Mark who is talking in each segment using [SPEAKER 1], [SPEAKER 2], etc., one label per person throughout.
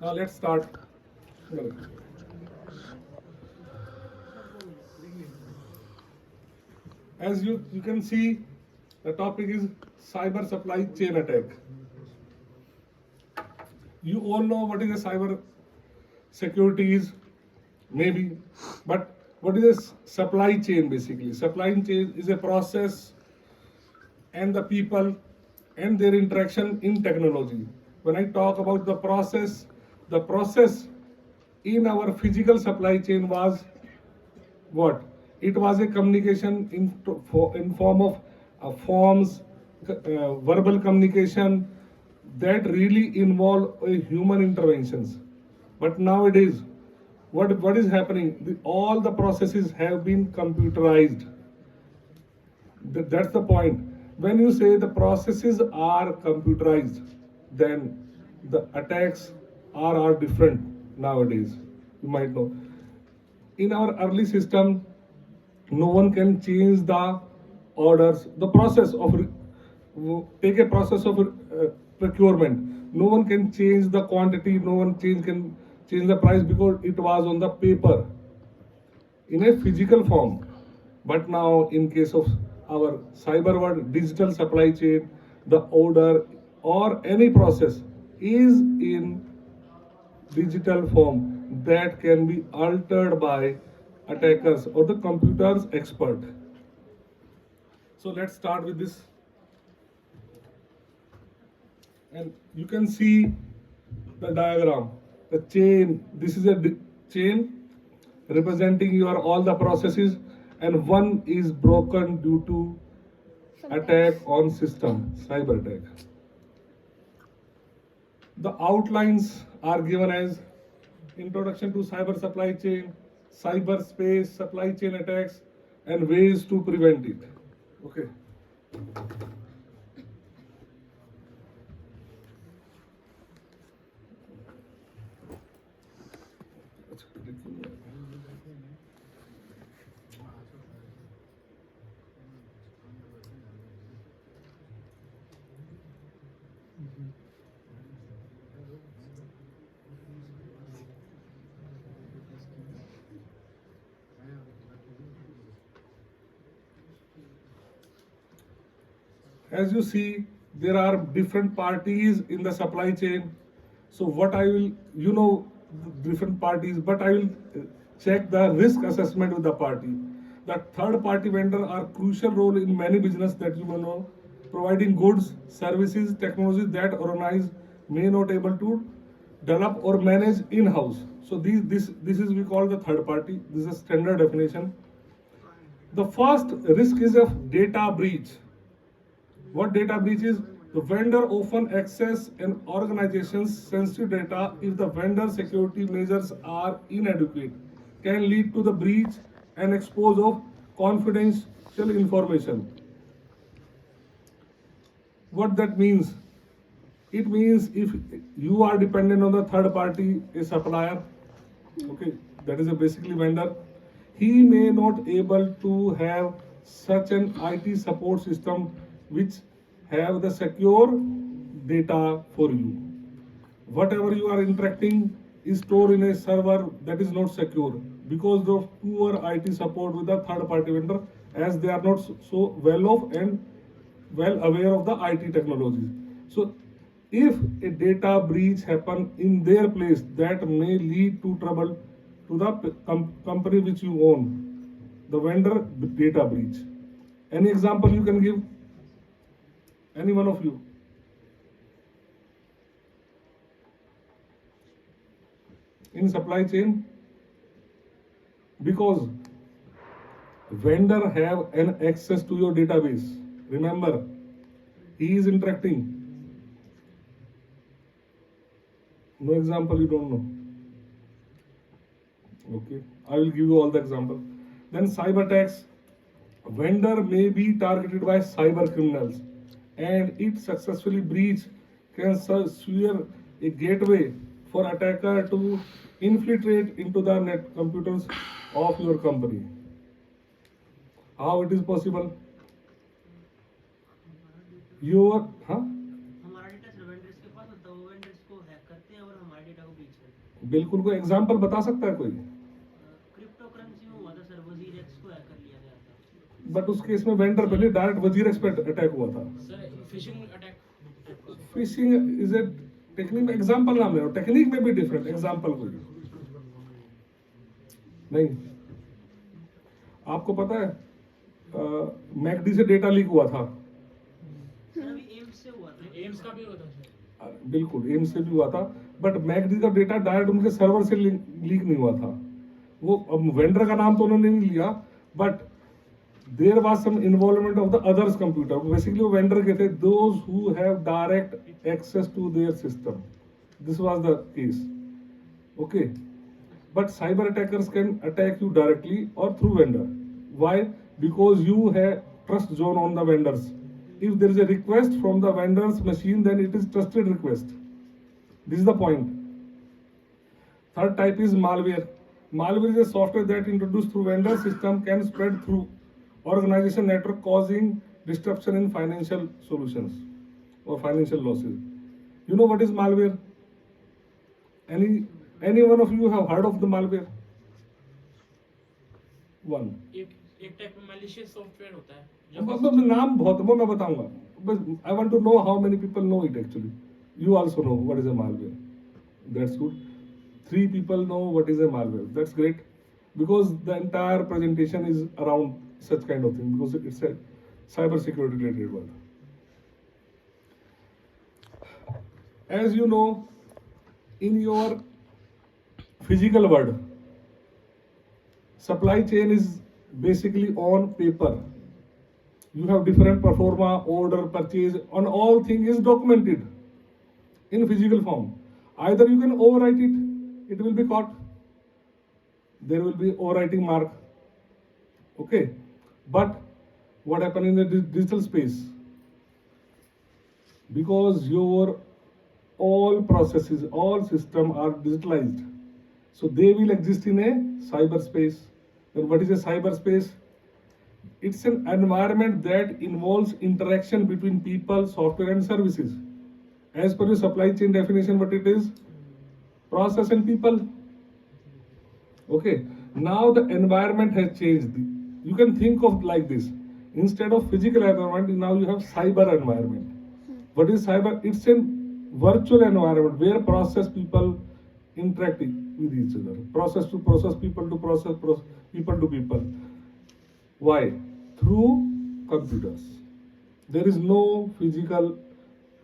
[SPEAKER 1] Now let's start. As you can see, the topic is cyber supply chain attack. You all know what is a cyber security is, maybe, but what is a supply chain basically? Supply chain is a process and the people and their interaction in technology. When I talk about the process in our physical supply chain was what? It was a communication in form of forms, verbal communication that really involve human interventions. But nowadays, what is happening? All the processes have been computerized. That's the point. When you say the processes are computerized, then the attacks are different nowadays. You might know. In our early system, no one can change the orders, the process of take a process of procurement. No one can change the quantity. No one can change the price because it was on the paper in a physical form. But now, in case of our cyber world, digital supply chain, the order or any process is in digital form that can be altered by attackers or the computer's expert. So let's start with this. And you can see the diagram, the chain. This is a chain representing your all the processes, and one is broken due to attack on system, cyber attack. The outlines are given as introduction to cyber supply chain, cyberspace, supply chain attacks, and ways to prevent it. Okay. As you see, there are different parties in the supply chain. So what I will, different parties, but I will check the risk assessment with the party. The third party vendor are crucial role in many business that you may know, providing goods, services, technologies that organize may not able to develop or manage in-house. So this is we call the third party. This is a standard definition. The first risk is of data breach. What data breach is? The vendor often access an organization's sensitive data if the vendor security measures are inadequate, can lead to the breach and expose of confidential information. What that means? It means if you are dependent on the third party, a supplier, okay, that is a basically vendor, he may not able to have such an IT support system which have the secure data for you. Whatever you are interacting is stored in a server that is not secure because of poor IT support with the third party vendor, as they are not so well off and well aware of the IT technologies. So if a data breach happen in their place, that may lead to trouble to the company which you own, the vendor data breach. Any example you can give? Any one of you? In supply chain, because vendor have an access to your database. Remember, he is interacting. No example you don't know. Okay, I will give you all the example. Then cyber attacks. Vendor may be targeted by cyber criminals, and it successfully breach can serve a gateway for attacker to infiltrate into the net computers of your company. How it is possible? Your
[SPEAKER 2] हमारा data सिर्फ vendors के पास होता है, वो vendors को hack करते हैं और हमारे डेटा को बेचते हैं.
[SPEAKER 1] बिल्कुल। कोई एग्जांपल बता सकता है कोई?
[SPEAKER 2] क्रिप्टो करेंसी में हुआ था सर, वजीरेक्स को हैक कर लिया गया था।
[SPEAKER 1] बट उस केस में वेंडर पे नहीं, डायरेक्ट वजीरेक्स पे अटैक हुआ था।
[SPEAKER 3] Sir phishing attack.
[SPEAKER 1] Fishing is a technique में एग्जांपल नाम ले रहा हूं, टेक्निक में भी डिफरेंट एग्जांपल कोई नहीं। आपको पता है मैकडी से डेटा लीक हुआ था।
[SPEAKER 2] सर अभी एम्स से हुआ था।
[SPEAKER 3] एम्स का भी होता है।
[SPEAKER 1] बिल्कुल, एम्स से भी हुआ था, बट मैकडी का डेटा डायरेक्ट उनके सर्वर से लीक नहीं हुआ था। वो अब वेंडर का नाम तो उन्होंने नहीं लिया, but there was some involvement of the others computer. Basically वो वेंडर के थे, those who have direct access to their system. This was the case. Okay, but cyber attackers can attack you directly or through vendor. Why? Because you have trust zone on the vendors. If there is a request from the vendor's machine, then it is trusted request. This is the point. Third type is malware. Malware is a software that introduced through vendor system can spread through organization network, causing disruption in financial solutions or financial losses. You know what is malware? Any one of you have heard of the malware? One.
[SPEAKER 3] एक type का malicious software होता है।
[SPEAKER 1] मतलब नाम बहुत, वो मैं बताऊंगा, बस I want to know how many people know it actually. You also know what is a malware, that's good. 3 people know what is a malware, that's great, because the entire presentation is around such kind of thing, because it's a cyber security related word. As you know, in your physical world, supply chain is basically on paper. You have different pro forma, order, purchase, and all thing is documented in physical form. Either you can overwrite it, it will be caught. There will be overwriting mark. Okay, but what happen in the digital space? Because your all processes, all system are digitalized, so they will exist in a cyberspace. Then what is a cyberspace? It's an environment that involves interaction between people, software, and services. As per your supply chain definition, what it is? Process and people. Okay. Now the environment has changed. You can think of like this. Instead of physical environment, now you have cyber environment. What is cyber? It's a virtual environment where process people interact with each other. Process to process, people to process, people to people. Why? Through computers. There is no physical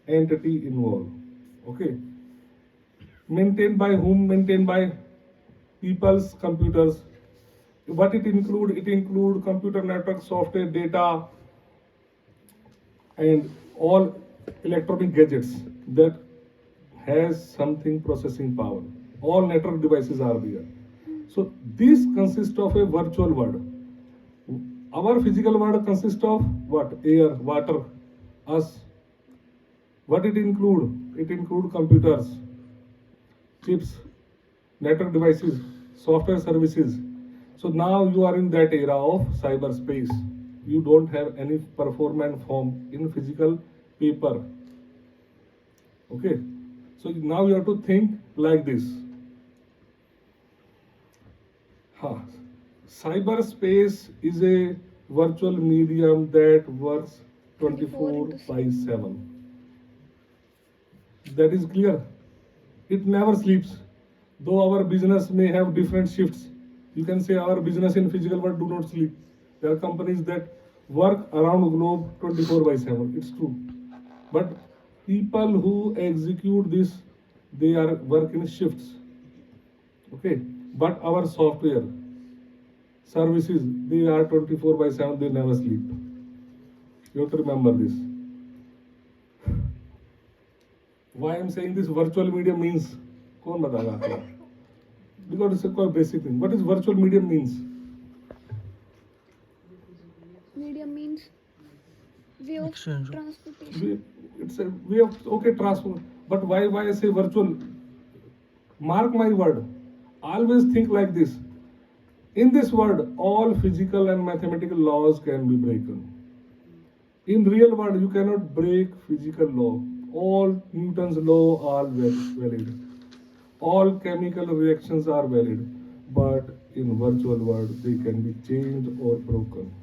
[SPEAKER 1] entity involved. Okay. Maintained by whom? Maintained by people's computers. What it include? It include computer network, software, data, and all electronic gadgets that has something processing power. All network devices are there. So this consists of a virtual world. Our physical world consists of what? Air, water, us. What it include? It include computers, chips, network devices, software services. So now you are in that era of cyberspace. You don't have any performance form in physical paper. Okay. So now you have to think like this. Cyberspace is a virtual medium that works 24/7. That is clear. It never sleeps. Though our business may have different shifts, you can say our business in physical world do not sleep. There are companies that work around the globe 24/7. It's true. But people who execute this, they are work in shifts. Okay. But our software services, they are 24/7. They never sleep. You have to remember this. Why I am saying this virtual medium means? कौन बताएगा? Because it's a quite basic thing. What is virtual medium means?
[SPEAKER 4] Medium means way of
[SPEAKER 5] Exchange.
[SPEAKER 4] transportation.
[SPEAKER 1] It's a way of transfer. But why I say virtual? Mark my word. Always think like this. In this world, all physical and mathematical laws can be broken. In real world, you cannot break physical law. All Newton's law are valid. all chemical reactions are valid, but in virtual world they can be changed or broken.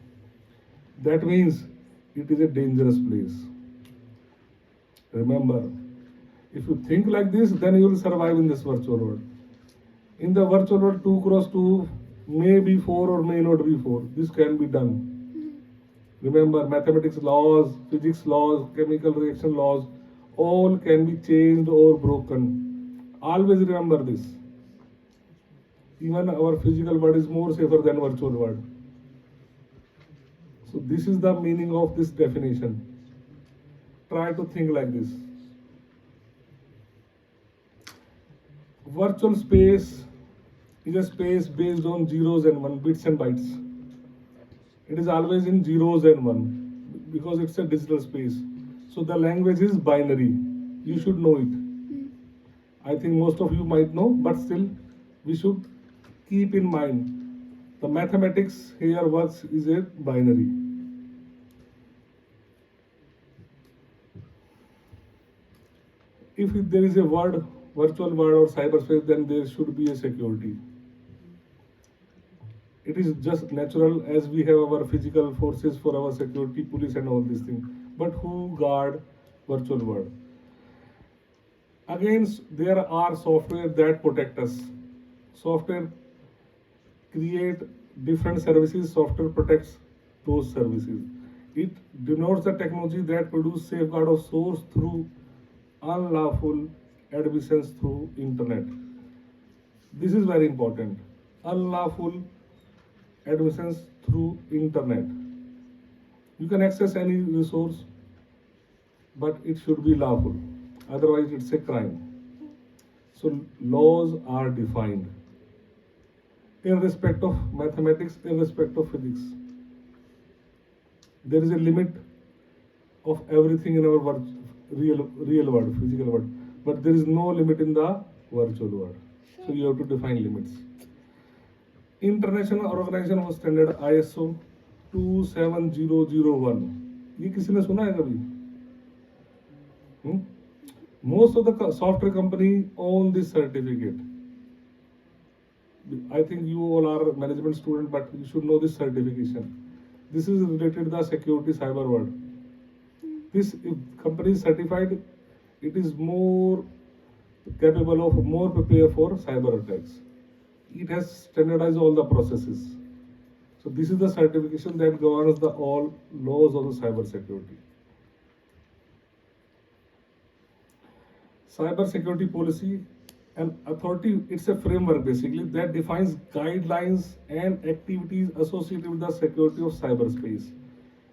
[SPEAKER 1] That means it is a dangerous place. Remember, if you think like this, then you will survive in this virtual world. In the virtual world, 2 cross 2 may be 4 or may not be 4. This can be done. Remember, mathematics laws, physics laws, chemical reaction laws, all can be changed or broken. Always remember this. Even our physical world is more safer than virtual world. So this is the meaning of this definition. Try to think like this. Virtual space is a space based on zeros and one, bits and bytes. It is always in zeros and one because it's a digital space. So the language is binary. You should know it. I think most of you might know, but still we should keep in mind the mathematics here works is a binary. If there is a word, virtual word or cyberspace, then there should be a security. It is just natural as we have our physical forces for our security, police and all these things. But who guard virtual world? Again, there are software that protect us. Software create different services, software protects those services. It denotes the technology that produce safeguard of source through unlawful admissions through internet. This is very important. Unlawful admissions through internet. You can access any resource, but it should be lawful. Otherwise, it's a crime. So laws are defined irrespective of mathematics, irrespective of physics. There is a limit of everything in our real world, physical world, but there is no limit in the virtual world. So you have to define limits. International Organization of Standard ISO 27001. ये किसी ने सुना है कभी? Most of the software company own this certificate. I think you all are management student, but you should know this certification. This is related to the security cyber world. This if company is certified, it is more capable of more prepared for cyber attacks. It has standardized all the processes. So this is the certification that governs the all laws of the cyber security. Cyber security policy and authority, it's a framework basically that defines guidelines and activities associated with the security of cyberspace.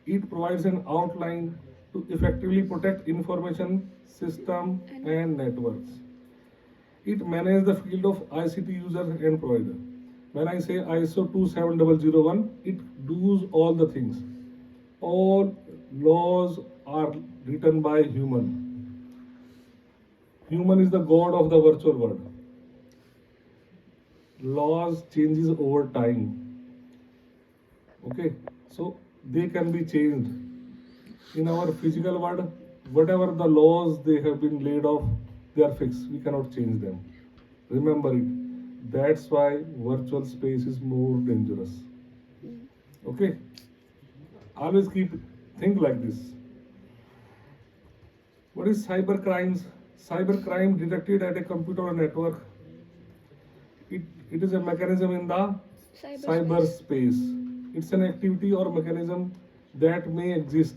[SPEAKER 1] It provides an outline to effectively protect information system and networks. It manages the field of ICT user and provider. When I say ISO 27001, it does all the things. All laws are written by human. Human is the god of the virtual world. Laws changes over time. Okay, so they can be changed. In our physical world, whatever the laws they have been laid off, they are fixed. We cannot change them. Remember it. That's why virtual space is more dangerous. Okay? Always think like this. What is cyber crimes? Cyber crime detected at a computer or network. It is a mechanism in the cyberspace. It's an activity or mechanism that may exist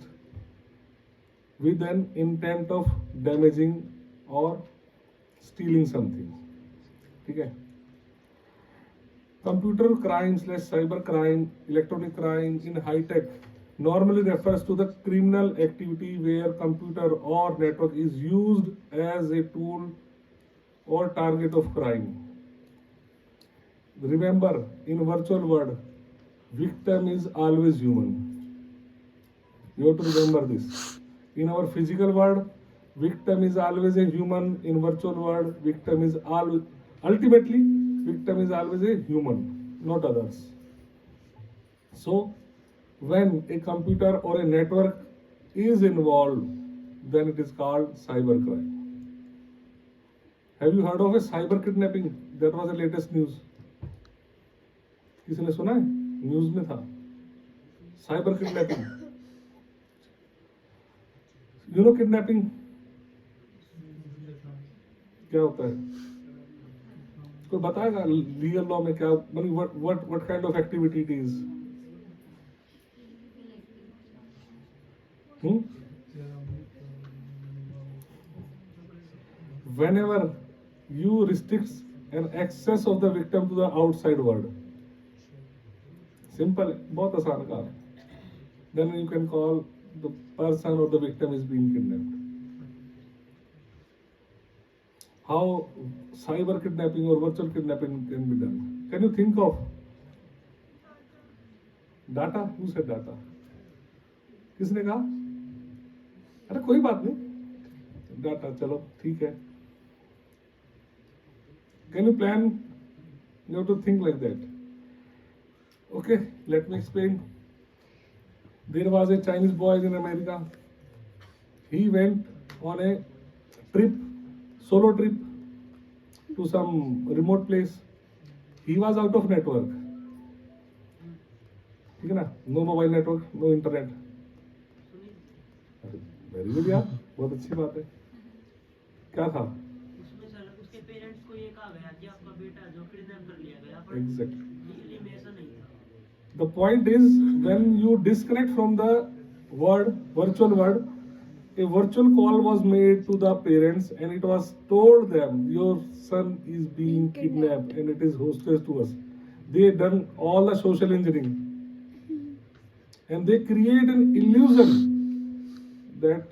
[SPEAKER 1] with an intent of damaging or stealing something. Okay? Computer crime / cyber crime, electronic crime in high tech normally refers to the criminal activity where computer or network is used as a tool or target of crime. Remember, in virtual world, victim is always human. You have to remember this. In our physical world, victim is always a human. In virtual world, victim is ultimately victim is always a human, not others. So, when a computer or a network is involved, then it is called cybercrime. Have you heard of a cyber kidnapping? That was the latest news. किसी ने सुना है? News में था cyber kidnapping. You know kidnapping क्या होता है? कोई बताएगा लीगल लॉ में क्या मतलब what kind of activity it is? Whenever you restrict an access of the victim to the outside world, simple, बहुत आसान काम है. Then you can call the person or the victim is being kidnapped. How cyber kidnapping or virtual kidnapping can be done? Can you think of data? Who said data? किसने कहा? अरे कोई बात नहीं, डाटा चलो ठीक है. Can you plan? You have to think like that. Okay, let me explain. There was a Chinese boy in America. He went on a trip, solo trip, to some remote place. He was out of network. ठीक है ना? No mobile network, no internet. Very good यार, बहुत अच्छी बात है. क्या था?
[SPEAKER 2] उसमें सर उसके पेरेंट्स को ये कहा गया कि आपका बेटा जो किडनैप कर लिया गया, पर
[SPEAKER 1] Exactly.
[SPEAKER 2] रियली में ऐसा नहीं था.
[SPEAKER 1] The point is, when you disconnect from the world, virtual world, a virtual call was made to the parents and it was told them, your son is being kidnapped and it is hostage to us. They done all the social engineering and they create an illusion that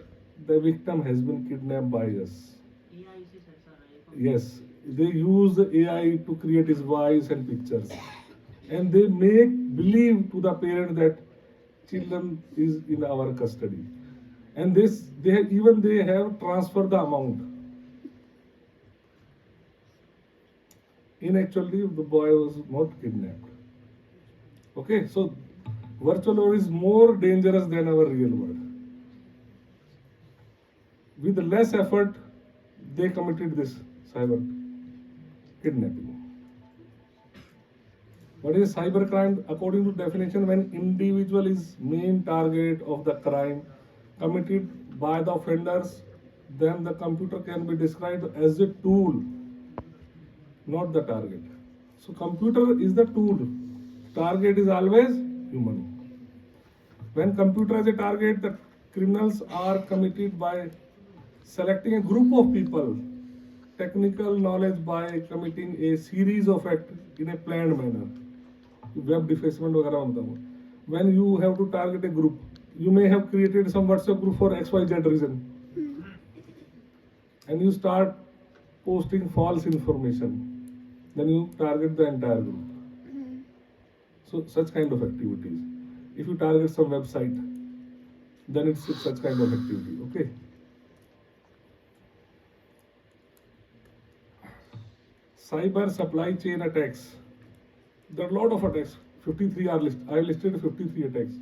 [SPEAKER 1] the victim has been kidnapped by us.
[SPEAKER 2] AI से sir सारा ये
[SPEAKER 1] Yes, they use the AI to create his voice and pictures, and they make believe to the parent that children is in our custody, and they have transferred the amount. In actually, the boy was not kidnapped. Okay, so virtual world is more dangerous than our real world. With less effort, they committed this cyber kidnapping. What is cybercrime? According to definition, when individual is main target of the crime committed by the offenders, then the computer can be described as a tool, not the target. So computer is the tool. Target is always human. When computer is a target, the criminals are committed by selecting a group of people, technical knowledge by committing a series of acts in a planned manner. Web defacement वगैरह बनता है. When you have to target a group, you may have created some WhatsApp group for XYZ reason, and you start posting false information. Then you target the entire group. So such kind of activities. If you target some website, then it's such kind of activity. Okay. Cyber supply chain attacks. There are a lot of attacks. 53 are listed. I listed 53 attacks.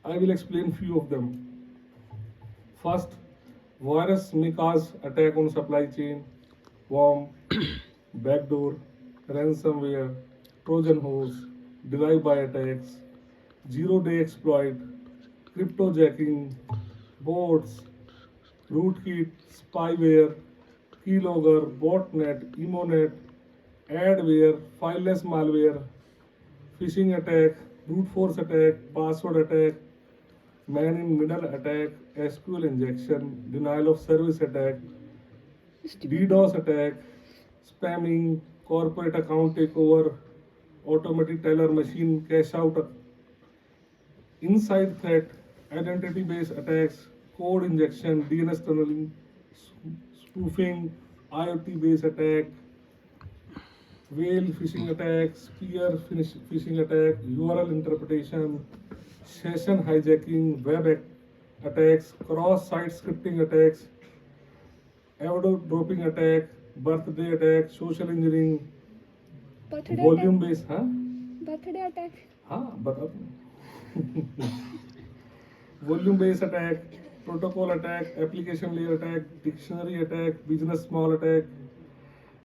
[SPEAKER 1] I will explain few of them. First, virus may cause attack on supply chain, worm, backdoor, ransomware, Trojan horse, drive-by attacks, zero-day exploit, cryptojacking, bots, rootkit, spyware, keylogger, botnet, emonet, adware, fileless malware, phishing attack, brute force attack, password attack, man in middle attack, SQL injection, denial of service attack, DDoS attack, spamming, corporate account takeover, automatic teller machine cash out, inside threat, identity based attacks, code injection, DNS tunneling, spoofing, IoT based attack, whale phishing attack, spear phishing attack, URL interpretation, session hijacking, web attacks, cross-site scripting attacks, dropping attack, birthday attack, social engineering,
[SPEAKER 4] Birthday
[SPEAKER 1] volume
[SPEAKER 4] attack.
[SPEAKER 1] based, हाँ
[SPEAKER 4] Birthday attack.
[SPEAKER 1] हाँ बता. Volume based attack, protocol attack, application layer attack, dictionary attack, business small attack,